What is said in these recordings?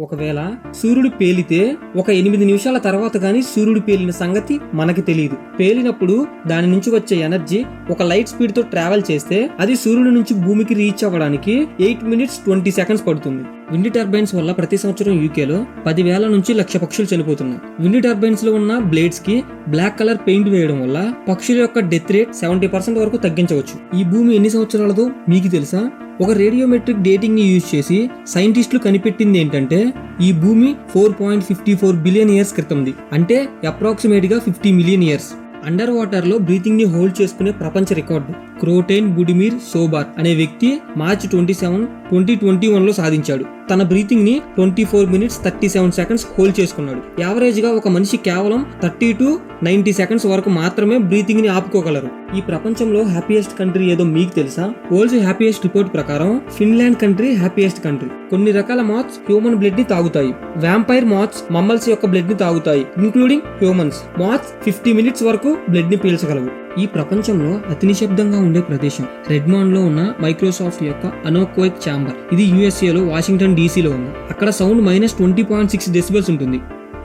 ఒకవేళ సూర్యుడు పేలితే ఒక 8 నిమిషాల తర్వాత గానీ సూర్యుడు పేలిన సంగతి మనకి తెలియదు. పేలినప్పుడు దాని నుంచి వచ్చే ఎనర్జీ ఒక లైట్ స్పీడ్ తో ట్రావెల్ చేస్తే అది సూర్యుడి నుంచి భూమికి రీచ్ అవ్వడానికి 8 minutes 20 seconds పడుతుంది. విండ్ టర్బైన్స్ వల్ల ప్రతి సంవత్సరం యూకేలో 10,000 నుంచి 1,00,000 పక్షులు చనిపోతున్నాయి. విండ్ టర్బైన్స్ లో ఉన్న బ్లేడ్స్ కి బ్లాక్ కలర్ పెయింట్ వేయడం వల్ల పక్షుల యొక్క డెత్ రేట్ 70% వరకు తగ్గించవచ్చు. ఈ భూమి ఎన్ని సంవత్సరాలదో మీకు తెలుసా? ఒక రేడియోమెట్రిక్ డేటింగ్ ని యూజ్ చేసి సైంటిస్టులు కనిపెట్టింది ఏంటంటే ఈ భూమి 4.54 బిలియన్ ఇయర్స్ క్రితంది, అంటే అప్రాక్సిమేట్ గా 50 మిలియన్ ఇయర్స్. అండర్ వాటర్ లో బ్రీతింగ్ ని హోల్డ్ చేసుకునే ప్రపంచ రికార్డు క్రోటైన్ బుడిమిర్ సోబార్ అనే వ్యక్తి March 27, 2021 లో సాధించాడు. తన బ్రీతింగ్ ని 24 minutes 37 seconds హోల్డ్ చేసుకున్నాడు. యావరేజ్ గా ఒక మనిషి కేవలం 30 to 90 seconds వరకు మాత్రమే బ్రీతింగ్ ని ఆపుకోగలరు. ఈ ప్రపంచంలో హ్యాపీయెస్ట్ కంట్రీ ఏదో మీకు తెలుసా? వరల్డ్స్ హ్యాపీయెస్ట్ రిపోర్ట్ ప్రకారం ఫిన్లాండ్ కంట్రీ హ్యాపీయెస్ట్ కంట్రీ. కొన్ని రకాల మాత్స్ హ్యూమన్ బ్లడ్ ని తాగుతాయి. వ్యాంపైర్ మాత్స్ మమ్మల్స్ యొక్క బ్లడ్ ని తాగుతాయి, ఇంక్లూడింగ్ హ్యూమన్స్. మాత్స్ 50 minutes వరకు బ్లడ్ ని పీల్చగలవు. ఈ ప్రపంచంలో అతి నిశ్శబ్దంగా ఉండే ప్రదేశం రెడ్మాండ్ లో ఉన్న మైక్రోసాఫ్ట్ యొక్క అనోక్వైక్ ఛాంబర్. ఇది USA లో వాషింగ్టన్ DC లో ఉంది. అక్కడ సౌండ్ -20.6 decibels ఉంటుంది.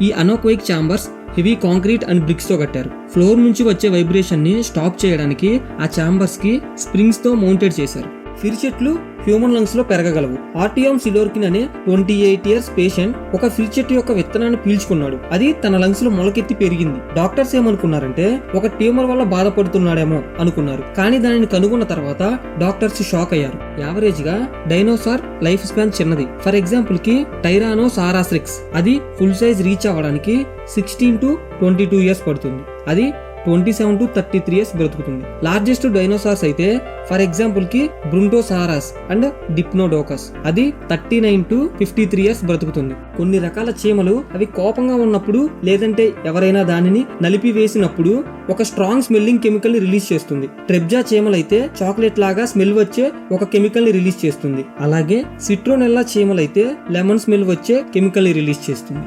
ఈ anechoic chambers heavy concrete and bricks తో కట్టారు. ఫ్లోర్ నుంచి వచ్చే వైబ్రేషన్ ని స్టాప్ చేయడానికి ఆ ఛాంబర్స్ కి స్ప్రింగ్స్ తో మౌంటెడ్ చేశారు. ఫిర్ చెట్లు హ్యూమన్ లంగ్స్ లో పెరగగలవు. ఆర్టియం సిలోర్కిన్ అనే 28 years పేషెంట్ ఒక ఫిర్ చెట్టు యొక్క విత్తనాన్ని పీల్చుకున్నాడు. అది తన లంగ్స్ లో మొలకెత్తి పెరిగింది. డాక్టర్స్ ఏమనుకున్నారంటే ఒక ట్యూమర్ వల్ల బాధపడుతున్నాడేమో అనుకున్నారు. కానీ దానిని కనుగొన్న తర్వాత డాక్టర్స్ షాక్ అయ్యారు. యావరేజ్ గా డైనోసార్ లైఫ్ స్పాన్ చిన్నది. ఫర్ ఎగ్జాంపుల్ కి టైరానోసారాస్రిక్స్ అది ఫుల్ సైజ్ రీచ్ అవ్వడానికి 16 to 22 years పడుతుంది. అది 27 to 33 years బ్రతుకుతుంది. లార్జెస్ట్ డైనోసార్స్ అయితే ఫర్ ఎగ్జాంపుల్ కి బ్రుంటోసారస్ అండ్ డిప్నోడోకస్ అది 39 to 53 years బ్రతుకుతుంది. కొన్ని రకాల చీమలు అవి కోపంగా ఉన్నప్పుడు లేదంటే ఎవరైనా దానిని నలిపి వేసినప్పుడు ఒక స్ట్రాంగ్ స్మెల్లింగ్ కెమికల్ ని రిలీజ్ చేస్తుంది. ట్రెబ్జా చీమలైతే చాక్లెట్ లాగా స్మెల్ వచ్చే ఒక కెమికల్ ని రిలీజ్ చేస్తుంది. అలాగే సిట్రోనెల్లా చీమలైతే లెమన్ స్మెల్ వచ్చే కెమికల్ ని రిలీజ్ చేస్తుంది.